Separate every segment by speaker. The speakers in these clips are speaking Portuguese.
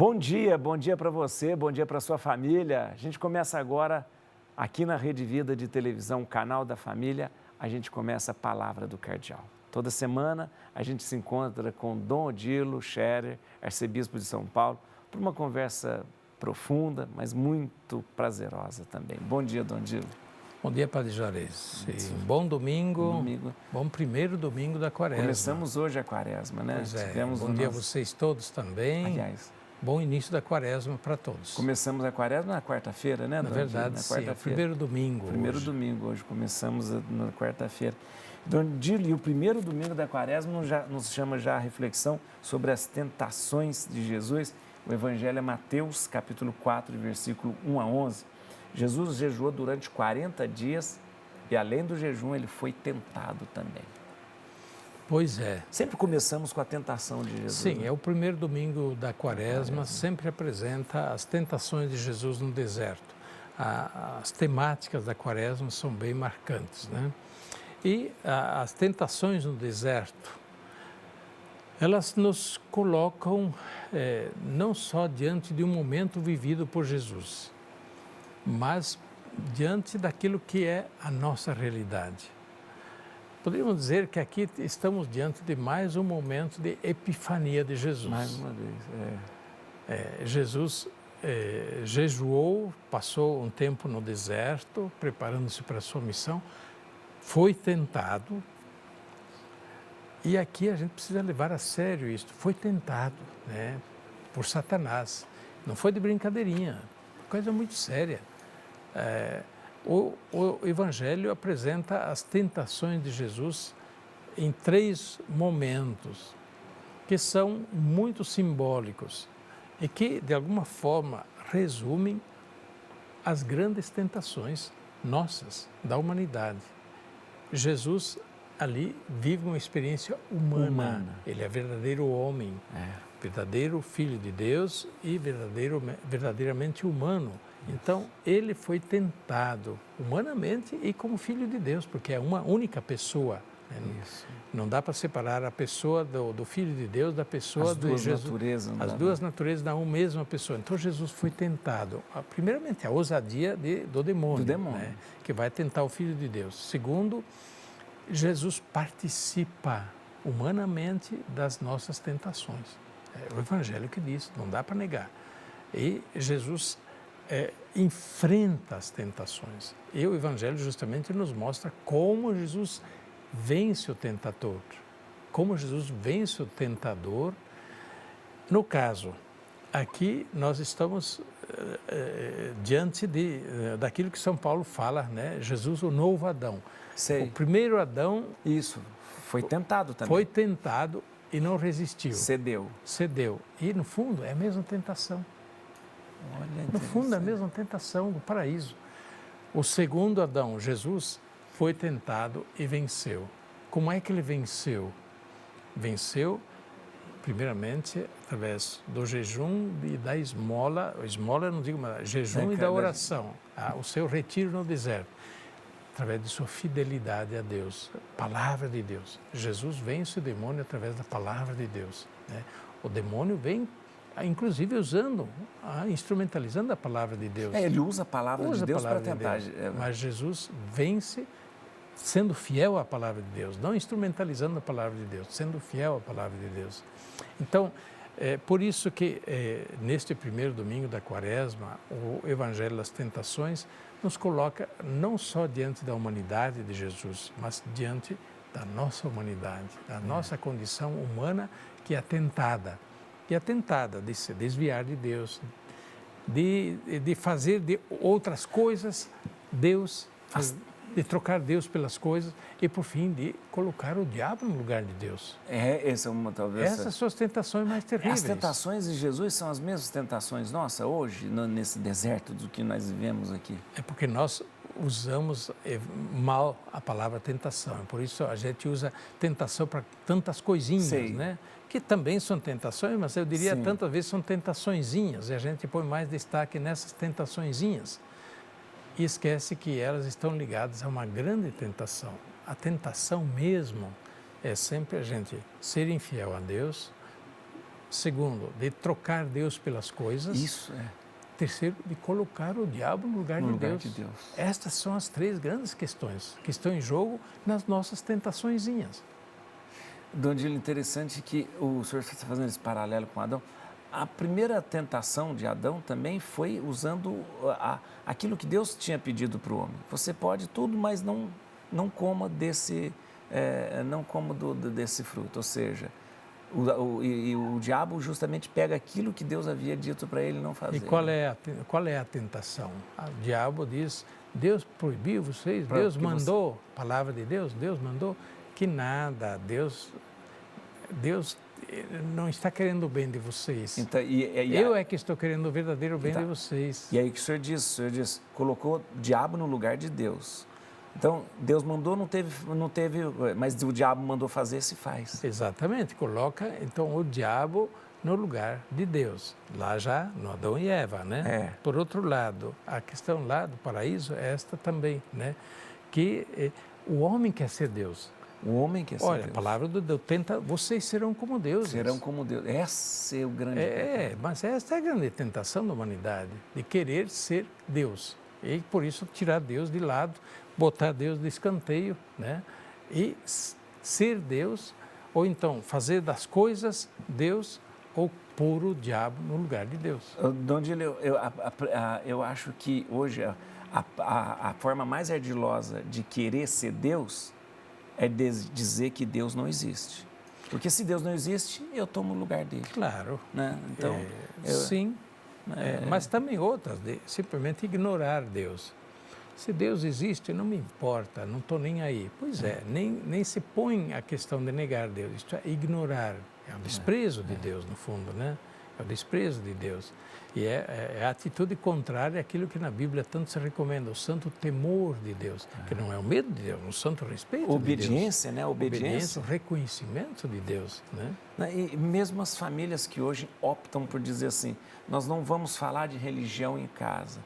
Speaker 1: Bom dia para você, bom dia para sua família. A gente começa agora aqui na Rede Vida de Televisão, canal da família, a gente começa a Palavra do Cardeal. Toda semana a gente se encontra com Dom Odilo Scherer, arcebispo de São Paulo, por uma conversa profunda, mas muito prazerosa também. Bom dia, Dom Odilo.
Speaker 2: Bom dia, Padre Juarez. Bom domingo, bom primeiro domingo da Quaresma.
Speaker 1: Começamos hoje a Quaresma, né?
Speaker 2: Pois é, bom dia a vocês todos também.
Speaker 1: Aliás,
Speaker 2: bom início da Quaresma para todos.
Speaker 1: começamos a Quaresma na quarta-feira, né,
Speaker 2: Na
Speaker 1: Dom
Speaker 2: verdade,
Speaker 1: Odilo?
Speaker 2: sim, é o primeiro domingo
Speaker 1: Primeiro
Speaker 2: hoje.
Speaker 1: domingo, hoje começamos na quarta-feira. Dom Odilo, e o primeiro domingo da Quaresma nos chama já a reflexão sobre as tentações de Jesus. O Evangelho é Mateus, capítulo 4, versículo 1 a 11. Jesus jejuou durante 40 dias e, além do jejum, ele foi tentado também.
Speaker 2: Pois é.
Speaker 1: Sempre começamos com a tentação de Jesus.
Speaker 2: Sim,
Speaker 1: né?
Speaker 2: é o primeiro domingo da Quaresma, sempre apresenta as tentações de Jesus no deserto. As temáticas da Quaresma são bem marcantes, né? E as tentações no deserto, elas nos colocam não só diante de um momento vivido por Jesus, mas diante daquilo que é a nossa realidade. Poderíamos dizer que aqui estamos diante de mais um momento de epifania de Jesus.
Speaker 1: Mais uma vez,
Speaker 2: Jesus jejuou, passou um tempo no deserto, preparando-se para a sua missão, foi tentado, e aqui a gente precisa levar a sério isso, foi tentado, né, por Satanás, não foi de brincadeirinha, coisa muito séria. O Evangelho apresenta as tentações de Jesus em 3 momentos, que são muito simbólicos e que, de alguma forma, resumem as grandes tentações nossas, da humanidade. Jesus ali vive uma experiência humana. Ele é verdadeiro homem, verdadeiro Filho de Deus e verdadeiramente humano. Então, ele foi tentado humanamente e como Filho de Deus, porque é uma única pessoa. Né? Não dá para separar a pessoa do Filho de Deus da pessoa de Jesus. As duas naturezas da mesma pessoa. Então, Jesus foi tentado. Primeiramente, a ousadia do demônio, né? Que vai tentar o Filho de Deus. Segundo, Jesus participa humanamente das nossas tentações. É o Evangelho que diz, não dá para negar. E Jesus enfrenta as tentações. E o Evangelho justamente nos mostra como Jesus vence o tentador. Como Jesus vence o tentador. No caso, aqui nós estamos diante daquilo que São Paulo fala, né? Jesus, o novo Adão.
Speaker 1: Sei.
Speaker 2: O primeiro Adão...
Speaker 1: Isso, foi tentado também.
Speaker 2: Foi tentado e não resistiu.
Speaker 1: Cedeu.
Speaker 2: E, no fundo, é a mesma tentação.
Speaker 1: Olha,
Speaker 2: no fundo, é a mesma tentação do paraíso. O segundo Adão, Jesus, foi tentado e venceu. Como é que ele venceu? Venceu, primeiramente, através do jejum e da esmola. Esmola, não digo, mas jejum e da oração. O seu retiro no deserto. Através de sua fidelidade a Deus, palavra de Deus. Jesus vence o demônio através da palavra de Deus. Né? O demônio vem, inclusive, instrumentalizando a palavra de Deus.
Speaker 1: Ele usa a palavra de Deus para tentar.
Speaker 2: Mas Jesus vence sendo fiel à palavra de Deus, não instrumentalizando a palavra de Deus, sendo fiel à palavra de Deus. Então, por isso que neste primeiro domingo da Quaresma, o Evangelho das Tentações nos coloca não só diante da humanidade de Jesus, mas diante da nossa humanidade, da nossa condição humana que é tentada. E é tentada de se desviar de Deus, de fazer de outras coisas Deus, de trocar Deus pelas coisas e, por fim, de colocar o diabo no lugar de Deus.
Speaker 1: Essa é uma, talvez...
Speaker 2: Essas são as tentações mais terríveis.
Speaker 1: As tentações de Jesus são as mesmas tentações nossas hoje, nesse deserto do que nós vivemos aqui?
Speaker 2: É porque nós usamos mal a palavra tentação. Por isso a gente usa tentação para tantas coisinhas, né? Que também são tentações, mas eu diria tantas vezes são tentaçõezinhas. E a gente põe mais destaque nessas tentaçõezinhas. E esquece que elas estão ligadas a uma grande tentação. A tentação mesmo é sempre a gente ser infiel a Deus, Segundo, de trocar Deus pelas coisas.
Speaker 1: Isso é.
Speaker 2: Terceiro, de colocar o diabo no lugar,
Speaker 1: No
Speaker 2: de,
Speaker 1: lugar
Speaker 2: Deus.
Speaker 1: de Deus.
Speaker 2: Estas são as três grandes questões que estão em jogo nas nossas tentaçõezinhas.
Speaker 1: Dom Dílio, interessante que o senhor está fazendo esse paralelo com Adão. A primeira tentação de Adão também foi usando aquilo que Deus tinha pedido para o homem. Você pode tudo, mas não coma desse, desse fruto. Ou seja, o diabo justamente pega aquilo que Deus havia dito para ele não fazer.
Speaker 2: E qual é a tentação? O diabo diz, Deus proibiu vocês, Deus mandou, palavra de Deus, Deus mandou, que nada, Deus não está querendo o bem de vocês.
Speaker 1: Então,
Speaker 2: eu é que estou querendo o verdadeiro bem de vocês.
Speaker 1: E aí que o senhor diz, colocou o diabo no lugar de Deus. Então, Deus mandou, não teve, mas o diabo mandou fazer, se faz.
Speaker 2: Exatamente, coloca então o diabo no lugar de Deus, lá já no Adão e Eva, né?
Speaker 1: É.
Speaker 2: Por outro lado, a questão lá do paraíso é esta também, né? Que o homem quer ser Deus.
Speaker 1: O homem quer ser
Speaker 2: Deus.
Speaker 1: Deus.
Speaker 2: Olha, a palavra do Deus tenta, vocês serão como deuses.
Speaker 1: Serão como Deus. Esse é o grande pecado.
Speaker 2: Mas essa é a grande tentação da humanidade, de querer ser Deus. E por isso tirar Deus de lado, botar Deus de escanteio, né? E ser Deus, ou então fazer das coisas Deus, ou pôr o diabo no lugar de Deus.
Speaker 1: Dom Dílio, eu acho que hoje a forma mais ardilosa de querer ser Deus é dizer que Deus não existe. Porque se Deus não existe, eu tomo o lugar dele.
Speaker 2: Claro.
Speaker 1: Né? Então,
Speaker 2: sim, mas também outras, de simplesmente ignorar Deus. Se Deus existe, não me importa, não estou nem aí. Pois é, nem se põe a questão de negar Deus, isto é ignorar. É o desprezo de Deus, no fundo, né? É o desprezo de Deus. E é a atitude contrária àquilo que na Bíblia tanto se recomenda, o santo temor de Deus, que não é o medo de Deus, o santo respeito
Speaker 1: obediência,
Speaker 2: de Deus.
Speaker 1: Né? Obediência,
Speaker 2: o reconhecimento de Deus, né?
Speaker 1: E mesmo as famílias que hoje optam por dizer assim, nós não vamos falar de religião em casa.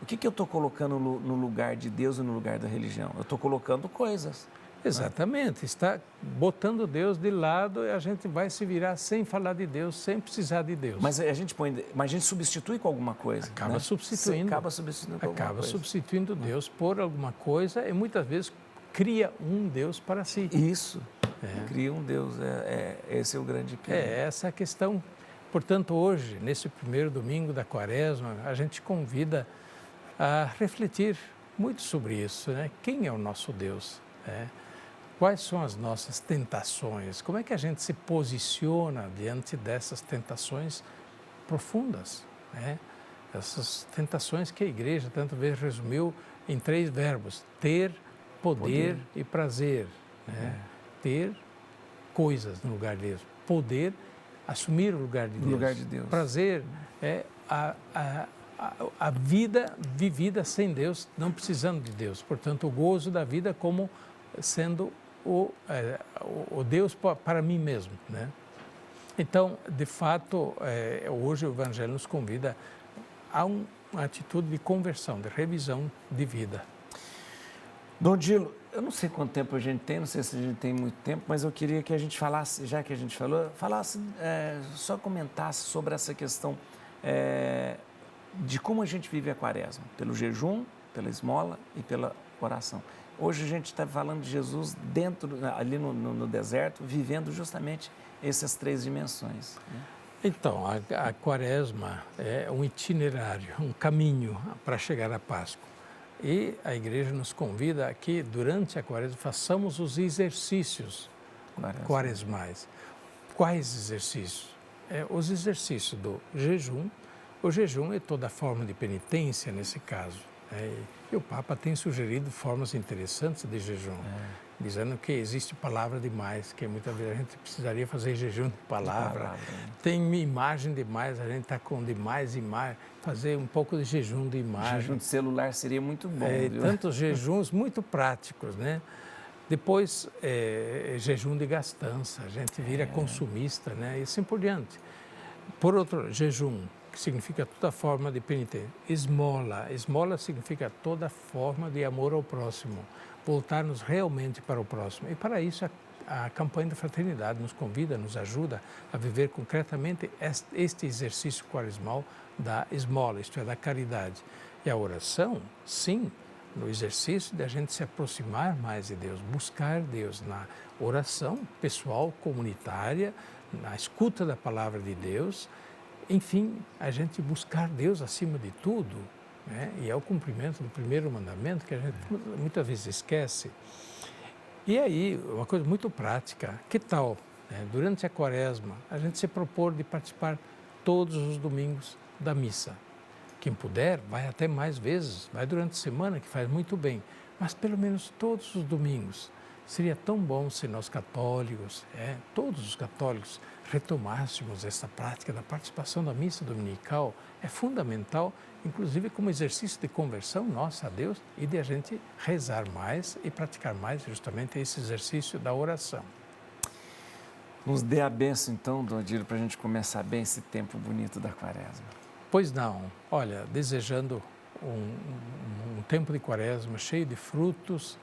Speaker 1: O que eu estou colocando no lugar de Deus e no lugar da religião? Eu estou colocando coisas.
Speaker 2: Exatamente, está botando Deus de lado e a gente vai se virar sem falar de Deus, sem precisar de Deus.
Speaker 1: Mas a gente substitui com alguma coisa.
Speaker 2: Acaba
Speaker 1: né?
Speaker 2: substituindo.
Speaker 1: Acaba substituindo com alguma coisa.
Speaker 2: Substituindo Deus por alguma coisa e muitas vezes cria um Deus para si.
Speaker 1: Isso, cria um Deus, esse é o grande perigo.
Speaker 2: Essa a questão. Portanto, hoje, nesse primeiro domingo da Quaresma, a gente convida a refletir muito sobre isso, né? Quem é o nosso Deus? Quais são as nossas tentações? Como é que a gente se posiciona diante dessas tentações profundas? Essas tentações que a igreja tantas vezes resumiu em 3 verbos: ter, poder e prazer. Ter coisas no lugar de Deus. Poder, assumir o lugar de Deus.
Speaker 1: No lugar de Deus.
Speaker 2: Prazer é a vida vivida sem Deus, não precisando de Deus. Portanto, o gozo da vida como sendo o Deus para mim mesmo, né? Então, de fato, hoje o Evangelho nos convida a uma atitude de conversão, de revisão de vida.
Speaker 1: Dom Dílio, eu não sei quanto tempo a gente tem, não sei se a gente tem muito tempo, mas eu queria que a gente falasse, já que a gente falou, só comentasse sobre essa questão de como a gente vive a Quaresma, pelo jejum, pela esmola e pela oração. Hoje a gente está falando de Jesus ali no deserto, vivendo justamente essas 3 dimensões. Né?
Speaker 2: Então, a Quaresma é um itinerário, um caminho para chegar à Páscoa. E a igreja nos convida a que, durante a Quaresma, façamos os exercícios quaresmais. Quais exercícios? Os exercícios do jejum. O jejum é toda forma de penitência, nesse caso. E o Papa tem sugerido formas interessantes de jejum, dizendo que existe palavra demais, que muitas vezes a gente precisaria fazer jejum de palavra. Tem imagem demais, a gente está com demais imagem, fazer um pouco de jejum de imagem.
Speaker 1: Jejum de celular seria muito bom.
Speaker 2: Tantos jejuns muito práticos, né? Depois, jejum de gastança, a gente vira consumista, né? E assim por diante. Por outro, jejum, que significa toda forma de penitência. Esmola significa toda forma de amor ao próximo, voltar-nos realmente para o próximo. E para isso a campanha da fraternidade nos convida, nos ajuda a viver concretamente este exercício quaresmal da esmola, isto é, da caridade. E a oração, sim, no exercício de a gente se aproximar mais de Deus, buscar Deus na oração pessoal, comunitária, na escuta da palavra de Deus, enfim, a gente buscar Deus acima de tudo, né? E é o cumprimento do primeiro mandamento que a gente muitas vezes esquece. E aí, uma coisa muito prática, que tal, né, durante a quaresma, a gente se propor de participar todos os domingos da missa? Quem puder, vai até mais vezes, vai durante a semana, que faz muito bem, mas pelo menos todos os domingos. Seria tão bom se nós católicos, todos os católicos, retomássemos essa prática da participação da missa dominical. É fundamental, inclusive como exercício de conversão nossa a Deus e de a gente rezar mais e praticar mais justamente esse exercício da oração.
Speaker 1: Nos dê a bênção então, Dom Odílio, para a gente começar bem esse tempo bonito da quaresma.
Speaker 2: Pois não, olha, desejando um tempo de quaresma cheio de frutos,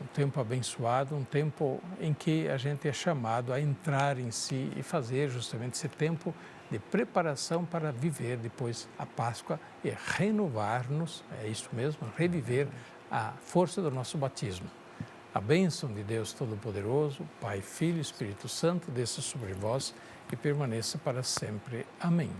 Speaker 2: um tempo abençoado, um tempo em que a gente é chamado a entrar em si e fazer justamente esse tempo de preparação para viver depois a Páscoa e renovar-nos, é isso mesmo, reviver a força do nosso batismo. A bênção de Deus Todo-Poderoso, Pai, Filho e Espírito Santo, desça sobre vós e permaneça para sempre. Amém.